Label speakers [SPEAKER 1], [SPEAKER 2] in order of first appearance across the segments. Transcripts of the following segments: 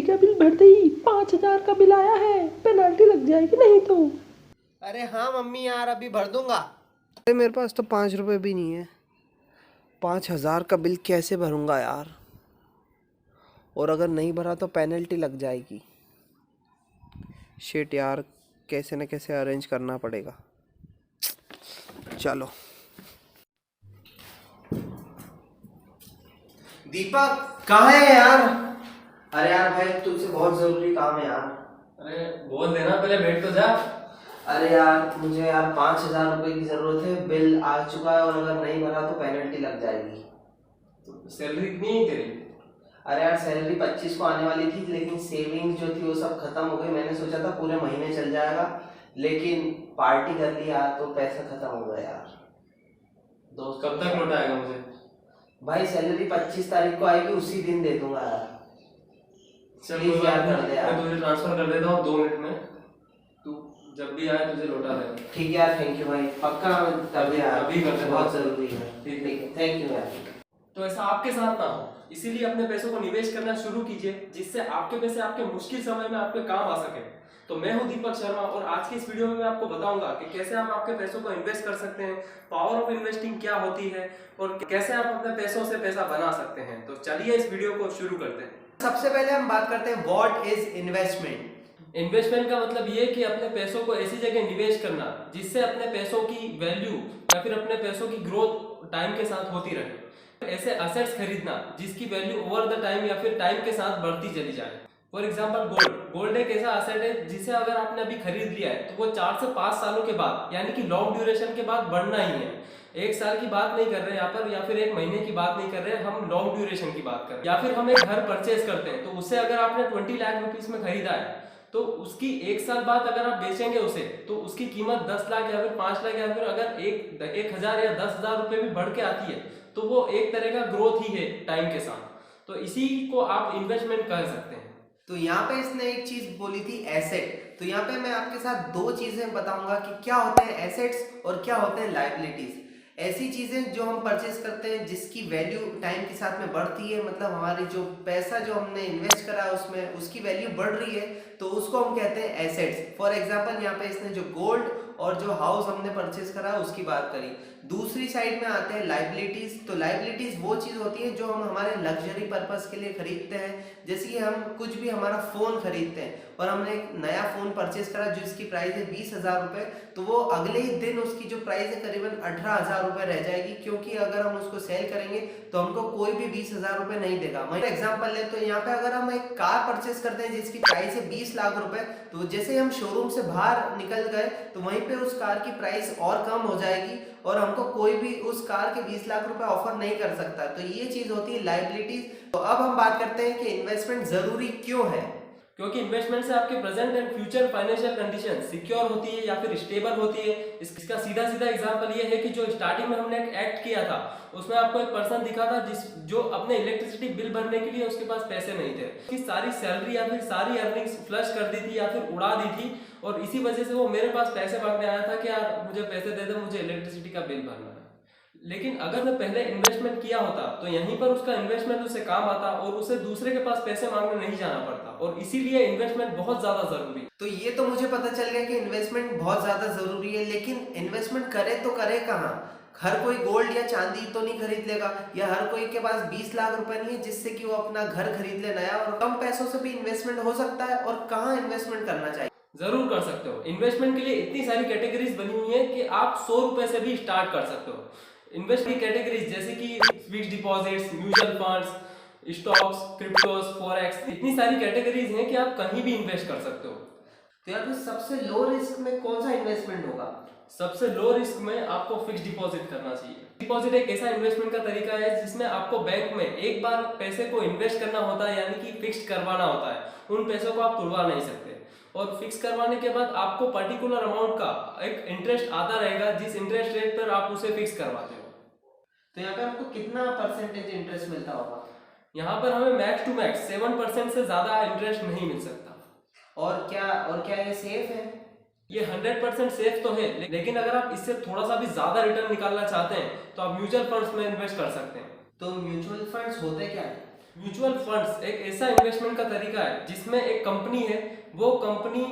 [SPEAKER 1] का बिल भरते ही 5,000 का बिल आया है, पेनल्टी लग जाएगी नहीं तो।
[SPEAKER 2] अरे हाँ मम्मी यार, अभी भर दूंगा।
[SPEAKER 3] अरे मेरे पास तो 5 रुपए भी नहीं है, 5,000 का बिल कैसे भरूंगा यार। और अगर नहीं भरा तो पेनल्टी लग जाएगी। शिट यार, कैसे न कैसे अरेंज करना पड़ेगा। चलो।
[SPEAKER 2] दीपक कहाँ है यार? अरे यार भाई, तुझसे बहुत जरूरी काम है यार।
[SPEAKER 4] अरे बोल देना, पहले बैठ तो जा।
[SPEAKER 2] अरे यार मुझे यार 5,000 रुपए की जरूरत है, बिल आ चुका है और अगर नहीं भरा तो पेनल्टी लग जाएगी।
[SPEAKER 4] तो सैलरी कितनी है तेरी?
[SPEAKER 2] अरे यार सैलरी 25 को आने वाली थी, लेकिन सेविंग्स जो थी वो सब खत्म हो गई। मैंने सोचा था पूरे महीने चल जाएगा, लेकिन पार्टी कर ली यार तो पैसा खत्म हो गया यार।
[SPEAKER 4] दोस्त कब तक लौटाएगा मुझे?
[SPEAKER 2] भाई सैलरी 25 तारीख को आएगी, उसी दिन दे दूंगा यार।
[SPEAKER 4] चल
[SPEAKER 2] प्लीज
[SPEAKER 4] कोई
[SPEAKER 2] यार
[SPEAKER 4] बात
[SPEAKER 2] कर दे
[SPEAKER 4] नहीं,
[SPEAKER 2] यार।
[SPEAKER 4] मैं तुझे ट्रांसफर कर देता हूँ 2 मिनट में। तू जब भी आए तुझे लौटा देगा।
[SPEAKER 2] ठीक है यार, थैंक यू भाई, पक्का कर दे यार,
[SPEAKER 4] अभी कर दे,
[SPEAKER 2] बहुत जरूरी है।
[SPEAKER 4] ठीक
[SPEAKER 2] ठीक है, थैंक यू यार।
[SPEAKER 4] तो ऐसा आपके साथ ना हो, इसीलिए अपने पैसों को निवेश करना शुरू कीजिए, जिससे आपके पैसे आपके मुश्किल समय में आपके काम आ सके। तो मैं हूं दीपक शर्मा और आज की इस वीडियो में मैं आपको बताऊंगा कि कैसे आप आपके पैसों को इन्वेस्ट कर सकते हैं, पावर ऑफ इन्वेस्टिंग क्या होती है और कैसे आप अपने पैसों से पैसा बना सकते हैं। तो चलिए इस वीडियो को शुरू करते हैं।
[SPEAKER 2] सबसे पहले हम बात करते हैं व्हाट इज इन्वेस्टमेंट।
[SPEAKER 4] इन्वेस्टमेंट का मतलब ये कि अपने पैसों को ऐसी जगह निवेश करना जिससे अपने पैसों की वैल्यू या फिर अपने पैसों की ग्रोथ टाइम के साथ होती रहे। ऐसे असेट्स खरीदना जिसकी वैल्यू ओवर द टाइम या फिर टाइम के साथ बढ़ती चली जाए। For example gold. गोल्ड एक ऐसा असेट है जिसे अगर आपने अभी खरीद लिया है तो वो 4 से 5 सालों के बाद यानी कि लॉन्ग ड्यूरेशन के बाद बढ़ना ही है। 1 साल की बात नहीं कर रहे यहाँ पर या फिर 1 महीने की बात नहीं कर रहे, हम लॉन्ग ड्यूरेशन की बात कर रहे हैं। या फिर हम एक घर परचेज करते हैं तो उसे अगर आपने 20 लाख रुपीस में खरीदा है तो उसकी 1 साल बाद अगर आप बेचेंगे उसे तो उसकी कीमत 10 लाख या फिर 5 लाख या फिर अगर 1,000 या 10,000 रुपए भी बढ़ के आती है तो वो एक तरह का ग्रोथ ही है टाइम के साथ। तो इसी को आप इन्वेस्टमेंट कह सकते हैं।
[SPEAKER 2] तो यहाँ पे इसने एक चीज बोली थी एसेट, तो यहाँ पे मैं आपके साथ 2 चीजें बताऊंगा कि क्या होते हैं एसेट्स और क्या होते हैं लायबिलिटीज। ऐसी चीजें जो हम परचेज करते हैं जिसकी वैल्यू टाइम के साथ में बढ़ती है, मतलब हमारी जो पैसा जो हमने इन्वेस्ट करा है उसमें उसकी वैल्यू बढ़ रही है, तो उसको हम कहते हैं एसेट्स। फॉर एग्जांपल यहाँ पे इसने जो गोल्ड और जो हाउस हमने परचेज करा उसकी बात करी। दूसरी साइड में आते हैं लायबिलिटीज। तो लायबिलिटीज वो चीज होती है जो हम हमारे लग्जरी पर्पस के लिए खरीदते हैं, जैसे कि हम कुछ भी हमारा फोन खरीदते हैं और हमने एक नया फोन परचेज करा जिसकी प्राइस है 20,000 रुपए, तो वो अगले ही दिन उसकी जो प्राइस है करीबन 18,000 रुपए रह जाएगी, क्योंकि अगर हम उसको सेल करेंगे तो हमको कोई भी 20,000 रुपए नहीं देगा। मैं एग्जांपल ले तो यहाँ पे अगर हम एक कार परचेज करते हैं जिसकी प्राइस है 20 लाख रुपए, तो जैसे हम शोरूम से बाहर निकल गए तो वहीं पे उस कार की प्राइस और कम हो जाएगी और हमको कोई भी उस कार के 20 लाख रुपए ऑफर नहीं कर सकता। तो ये चीज होती है लायबिलिटीज। तो अब हम बात करते हैं कि इन्वेस्टमेंट जरूरी क्यों है।
[SPEAKER 4] क्योंकि इन्वेस्टमेंट से आपके present and future financial condition secure होती है या फिर स्टेबल होती है। इसका सीधा सीधा एग्जांपल ये है कि जो स्टार्टिंग में हमने एक एक्ट किया था उसमें आपको एक पर्सन दिखा था जो अपने इलेक्ट्रिसिटी बिल भरने के लिए उसके पास पैसे नहीं थे, उसकी सारी सैलरी या फिर सारी अर्निंग्स फ्लश कर दी थी या फिर उड़ा दी थी और इसी वजह से वो मेरे पास पैसे मांगने आया था कि यार मुझे पैसे दे दो, मुझे इलेक्ट्रिसिटी का बिल भरना है। लेकिन अगर मैं पहले इन्वेस्टमेंट किया होता तो यहीं पर उसका इन्वेस्टमेंट उसे काम आता और उसे दूसरे के पास पैसे मांगने नहीं जाना पड़ता और इसीलिए इन्वेस्टमेंट बहुत ज्यादा जरूरी है।
[SPEAKER 2] तो ये तो मुझे पता चल गया कि इन्वेस्टमेंट बहुत ज्यादा जरूरी है, लेकिन इन्वेस्टमेंट करे तो करे कहाँ? हर कोई गोल्ड या चांदी तो नहीं खरीद लेगा, या हर कोई के पास 20 लाख रुपए नहीं है जिससे कि वो अपना घर खरीद ले नया। और कम पैसों से भी इन्वेस्टमेंट हो सकता है, और कहाँ इन्वेस्टमेंट करना चाहिए?
[SPEAKER 4] जरूर कर सकते हो। इन्वेस्टमेंट के लिए इतनी सारी कैटेगरीज बनी हुई है कि आप 100 रुपए से भी स्टार्ट कर सकते हो। इन्वेस्ट की कैटेगरीज जैसे कि fixed deposits, mutual funds, stocks, क्रिप्टोस, forex, इतनी सारी कैटेगरीज हैं कि आप कहीं भी इन्वेस्ट कर सकते हो।
[SPEAKER 2] तो यार सबसे लो रिस्क में कौन सा इन्वेस्टमेंट होगा?
[SPEAKER 4] सबसे लो रिस्क में आपको फिक्स्ड डिपॉजिट करना चाहिए। डिपॉजिट एक ऐसा इन्वेस्टमेंट का तरीका है जिसमें आपको बैंक में एक बार पैसे को इन्वेस्ट करना होता है, यानी कि फिक्स्ड करवाना होता है। उन पैसों को आप तुड़वा नहीं सकते और फिक्स करवाने के बाद आपको पर्टिकुलर अमाउंट का एक इंटरेस्ट आता रहेगा जिस इंटरेस्ट रेट पर आप उसे फिक्स करवाते हो।
[SPEAKER 2] तो यहाँ पे आपको कितना परसेंटेज इंटरेस्ट मिलता होगा?
[SPEAKER 4] यहाँ पर हमें मैक्स टू मैक्स 7% से ज्यादा इंटरेस्ट नहीं मिल सकता।
[SPEAKER 2] और क्या ये सेफ है?
[SPEAKER 4] ये 100% सेफ तो है, लेकिन अगर आप इससे थोड़ा सा भी ज्यादा रिटर्न निकालना चाहते हैं तो आप म्यूचुअल फंड्स में इन्वेस्ट कर सकते हैं।
[SPEAKER 2] तो म्यूचुअल फंड्स होते क्या है?
[SPEAKER 4] म्यूचुअल फंड्स एक ऐसा इन्वेस्टमेंट का तरीका है जिसमें एक कंपनी है, वो कंपनी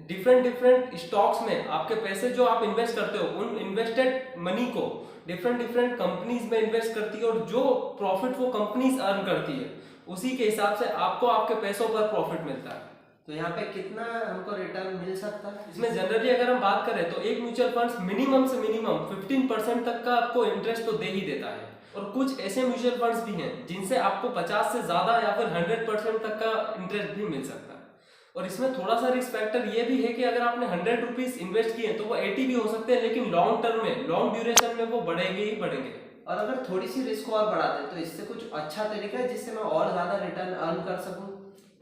[SPEAKER 4] डिफरेंट स्टॉक्स में आपके पैसे जो आप इन्वेस्ट करते हो उन इन्वेस्टेड मनी को डिफरेंट कंपनीज में इन्वेस्ट करती है, और जो प्रॉफिट वो कंपनीज अर्न करती है उसी के हिसाब से आपको आपके पैसों पर प्रॉफिट मिलता है।
[SPEAKER 2] तो यहाँ पे कितना हमको रिटर्न मिल सकता है?
[SPEAKER 4] इसमें जनरली अगर हम बात करें तो एक म्यूचुअल फंड्स मिनिमम से मिनिमम 15% तक का आपको इंटरेस्ट तो दे ही देता है, और कुछ ऐसे म्यूचुअल फंड्स भी हैं जिनसे आपको 50 से ज्यादा या फिर 100% तक का इंटरेस्ट भी मिल सकता है। और इसमें थोड़ा सा रिस्क फैक्टर ये भी है कि अगर आपने 100 रुपीज इन्वेस्ट किए तो वो 80 भी हो सकते हैं, लेकिन लॉन्ग टर्म में, लॉन्ग ड्यूरेशन में वो बढ़ेंगे ही बढ़ेंगे।
[SPEAKER 2] और अगर थोड़ी सी रिस्क और बढ़ा दें तो इससे कुछ अच्छा तरीका है जिससे मैं और ज्यादा रिटर्न अर्न कर सकूं?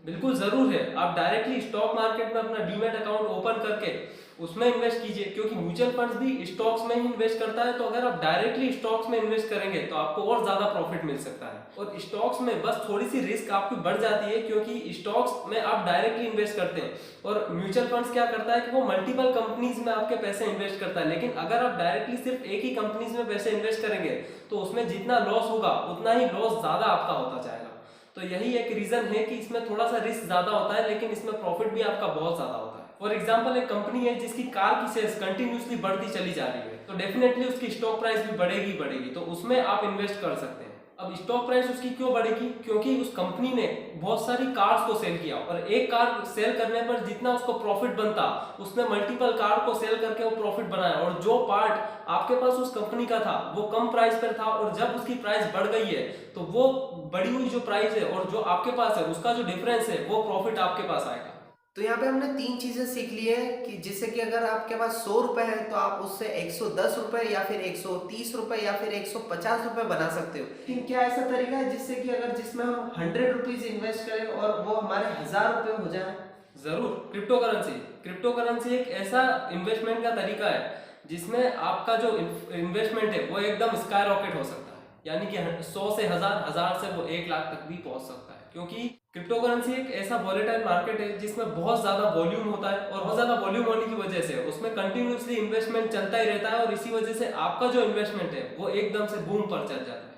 [SPEAKER 4] बिल्कुल जरूर है। आप डायरेक्टली स्टॉक मार्केट में अपना डीमैट अकाउंट ओपन करके उसमें इन्वेस्ट कीजिए, क्योंकि म्यूचुअल फंड्स भी स्टॉक्स में ही इन्वेस्ट करता है। तो अगर आप डायरेक्टली स्टॉक्स में इन्वेस्ट करेंगे तो आपको और ज्यादा प्रॉफिट मिल सकता है। और स्टॉक्स में बस थोड़ी सी रिस्क आपकी बढ़ जाती है, क्योंकि स्टॉक्स में आप डायरेक्टली इन्वेस्ट करते हैं और म्यूचुअल फंड्स क्या करता है कि वो मल्टीपल कंपनीज में आपके पैसे इन्वेस्ट करता है। लेकिन अगर आप डायरेक्टली सिर्फ एक ही कंपनीज में पैसे इन्वेस्ट करेंगे तो उसमें जितना लॉस होगा उतना ही लॉस ज्यादा आपका होता जाएगा। तो यही एक रीजन है कि इसमें थोड़ा सा रिस्क ज्यादा होता है, लेकिन इसमें प्रॉफिट भी आपका बहुत ज्यादा होता है। फॉर एग्जांपल, एक कंपनी है जिसकी कार की सेल्स कंटिन्यूअसली बढ़ती चली जा रही है, तो डेफिनेटली उसकी स्टॉक प्राइस भी बढ़ेगी, तो उसमें आप इन्वेस्ट कर सकते हैं। अब स्टॉक प्राइस उसकी क्यों बढ़ेगी? क्योंकि उस कंपनी ने बहुत सारी कार्स को सेल किया, और एक कार सेल करने पर जितना उसको प्रॉफिट बनता उसने मल्टीपल कार को सेल करके वो प्रॉफिट बनाया। और जो पार्ट आपके पास उस कंपनी का था वो कम प्राइस पर था, और जब उसकी प्राइस बढ़ गई है तो वो बढ़ी हुई जो प्राइस है और जो आपके पास है उसका जो डिफरेंस है वो प्रॉफिट आपके पास आएगा।
[SPEAKER 2] तो यहाँ पे हमने 3 चीजें सीख ली है कि जिससे कि अगर आपके पास 100 रुपए है तो आप उससे 110 रुपए या फिर 130 रुपए या फिर 150 रुपए बना सकते हो। लेकिन क्या ऐसा तरीका है जिससे कि अगर जिसमें हम 100 रुपीज इन्वेस्ट करें और वो हमारे 1000 रुपए हो जाए?
[SPEAKER 4] जरूर। क्रिप्टो करेंसी एक ऐसा इन्वेस्टमेंट का तरीका है जिसमें आपका जो इन्वेस्टमेंट है वो एकदम स्काई रॉकेट हो सकता है, यानी कि 100 से 1000 से वो 1 लाख तक भी पहुंच सकता है। क्योंकि क्रिप्टो करेंसी एक ऐसा वॉलेटाइल मार्केट है जिसमें बहुत ज्यादा वॉल्यूम होता है, और बहुत ज्यादा वॉल्यूम होने की वजह से उसमें कंटिन्यूअसली इन्वेस्टमेंट चलता ही रहता है, और इसी वजह से आपका जो इन्वेस्टमेंट है वो एकदम से बूम पर चल जाता है।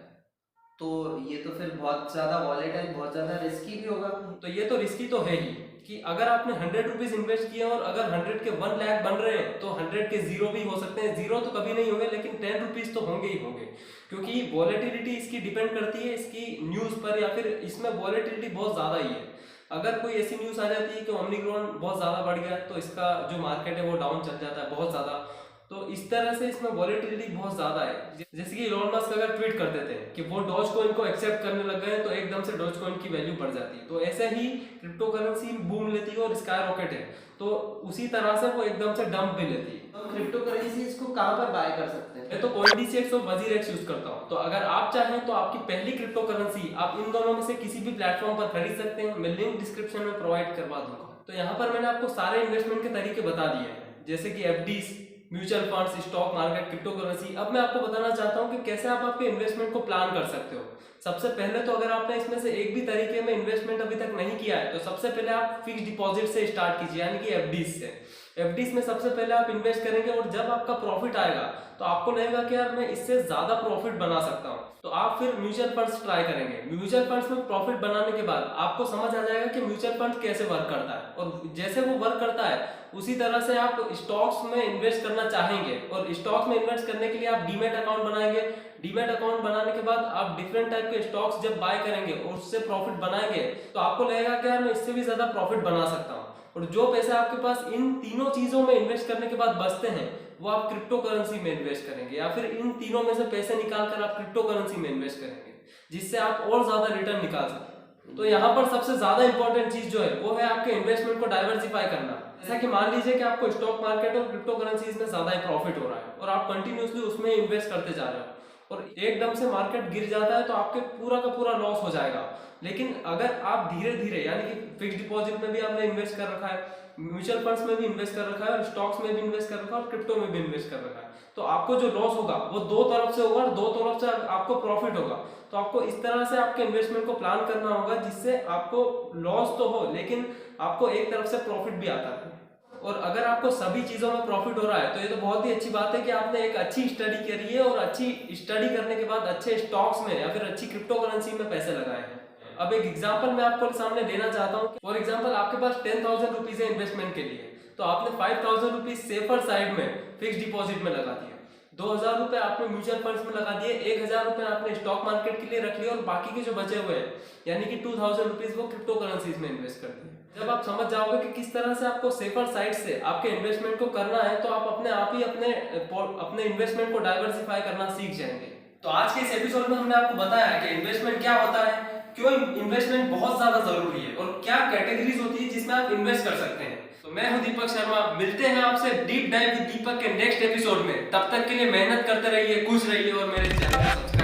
[SPEAKER 2] तो ये तो फिर बहुत ज्यादा वॉलेटाइल, बहुत ज्यादा रिस्की भी होगा।
[SPEAKER 4] तो ये तो रिस्की तो है ही कि अगर आपने 100 रुपीज इन्वेस्ट किए और अगर 100 के 1 लाख बन रहे हैं तो 100 के 0 भी हो सकते हैं। 0 तो कभी नहीं होंगे, लेकिन 10 रुपीज तो होंगे ही होंगे, क्योंकि वॉलेटिलिटी इसकी डिपेंड करती है इसकी न्यूज पर, या फिर इसमें वॉलेटिलिटी बहुत ज्यादा ही है। अगर कोई ऐसी न्यूज आ जाती है कि ओमिक्रॉन बहुत ज्यादा बढ़ गया तो इसका जो मार्केट है वो डाउन चल जाता है बहुत ज्यादा। तो इस तरह से इसमें वॉलेटिलिटी बहुत ज्यादा है। जैसे कि इलॉन मस्क अगर ट्वीट कर देते हैं कि वो डॉज कॉइन को एक्सेप्ट करने लग गए तो एकदम से डॉज कॉइन की वैल्यू बढ़ जाती है। तो ऐसे ही क्रिप्टो करेंसी बूम लेती है और स्काई रॉकेट है, तो उसी तरह से वो एकदम से डंप भी लेती है।
[SPEAKER 2] तो क्रिप्टो करेंसी इसको कहाँ पर बाय कर सकते हैं?
[SPEAKER 4] मैं तो CoinDCX और WazirX यूज करता हूँ। तो अगर आप चाहें तो आपकी पहली क्रिप्टो करेंसी आप इन दोनों में से किसी भी प्लेटफॉर्म पर खरीद सकते हैं। मैं लिंक डिस्क्रिप्शन में प्रोवाइड करवा दूंगा। तो यहाँ पर मैंने आपको सारे इन्वेस्टमेंट के तरीके बता दिए हैं, जैसे कि FDs, mutual funds, stock market, crypto currency. अब मैं आपको बताना चाहता हूँ कि कैसे आप आपके इन्वेस्टमेंट को प्लान कर सकते हो। सबसे पहले तो अगर आपने इसमें से एक भी तरीके में इन्वेस्टमेंट अभी तक नहीं किया है तो सबसे पहले आप फिक्स डिपॉजिट से स्टार्ट कीजिए, यानी कि FDs से। FDs में सबसे पहले आप इन्वेस्ट करेंगे और जब आपका प्रॉफिट आएगा तो आपको लगेगा कि यार मैं इससे ज्यादा प्रॉफिट बना सकता हूँ, तो आप फिर म्यूचुअल फंड्स ट्राई करेंगे। म्यूचुअल फंड्स में प्रॉफिट बनाने के बाद आपको समझ आ जाएगा कि म्यूचुअल फंड कैसे वर्क करता है, और जैसे वो वर्क करता है उसी तरह से आप स्टॉक्स में इन्वेस्ट करना चाहेंगे। और स्टॉक्स में इन्वेस्ट करने के लिए आप डीमैट अकाउंट बनाएंगे। डीमैट अकाउंट बनाने के बाद आप डिफरेंट टाइप के स्टॉक्स जब बाय करेंगे और उससे प्रॉफिट बनाएंगे तो आपको लगेगा कि यार मैं इससे भी ज्यादा प्रॉफिट बना सकता हूँ। और जो पैसे आपके पास इन तीनों चीजों में इन्वेस्ट करने के बाद बचते हैं वो आप क्रिप्टो करेंसी में इन्वेस्ट करेंगे, या फिर इन तीनों में से पैसे निकाल कर आप क्रिप्टो करेंसी में इन्वेस्ट करेंगे, जिससे आप और ज्यादा रिटर्न निकाल सकें। तो यहाँ पर सबसे ज्यादा इंपॉर्टेंट चीज जो है वो है आपके इन्वेस्टमेंट को डाइवर्सिफाई करना। जैसा कि मान लीजिए कि आपको स्टॉक मार्केट और क्रिप्टो करेंसीज में ज्यादा ही प्रॉफिट हो रहा है और आप कंटिन्यूअसली उसमें इन्वेस्ट करते जा रहे हो और एकदम से मार्केट गिर जाता है तो आपके पूरा का पूरा लॉस हो जाएगा। लेकिन अगर आप धीरे धीरे, यानी कि फिक्स डिपॉजिट में भी आपने इन्वेस्ट कर रखा है, म्यूचुअल फंड्स में भी इन्वेस्ट कर रखा है, और स्टॉक्स में भी इन्वेस्ट कर रखा है, और क्रिप्टो में भी इन्वेस्ट कर रखा है, तो आपको जो लॉस होगा वो दो तरफ से होगा और दो तरफ से आपको प्रॉफिट होगा। तो आपको इस तरह से आपके इन्वेस्टमेंट को प्लान करना होगा जिससे आपको लॉस तो हो लेकिन आपको एक तरफ से प्रॉफिट भी आता है। और अगर आपको सभी चीजों में प्रॉफिट हो रहा है तो ये तो बहुत ही अच्छी बात है कि आपने एक अच्छी स्टडी करी है और अच्छी स्टडी करने के बाद अच्छे स्टॉक्स में या फिर अच्छी क्रिप्टो करेंसी में पैसे लगाए हैं। अब एक एग्जांपल मैं आपको सामने देना चाहता हूँ। फॉर एग्जांपल आपके पास 10,000 रुपीज है इन्वेस्टमेंट के लिए, तो आपने 5,000 रुपीज सेफर साइड में फिक्स डिपॉजिट में लगा दिया, 2,000 रुपए आपने म्यूचुअल फंड्स में लगा दिए, 1,000 रुपए आपने स्टॉक मार्केट के लिए रख लिया और बाकी के जो बचे हुए हैं यानी कि 2,000 रुपीज वो क्रिप्टो करेंसीज में इन्वेस्ट कर दिए। जब आप समझ जाओगे कि किस तरह से आपको सेफर साइड से आपके इन्वेस्टमेंट को करना है, तो आप अपने आप ही अपने इन्वेस्टमेंट को डाइवर्सिफाई करना सीख जाएंगे। तो आज के इस एपिसोड में हमने आपको बताया कि इन्वेस्टमेंट क्या होता है, क्यों इन्वेस्टमेंट बहुत ज्यादा जरूरी है और क्या कैटेगरीज होती है जिसमें आप इन्वेस्ट कर सकते हैं। तो मैं हूं दीपक शर्मा, मिलते हैं आपसे डीप डाइव विद दीपक के नेक्स्ट एपिसोड में। तब तक के लिए मेहनत करते रहिए, खुश रहिए और मेरे चैनल को सब्सक्राइब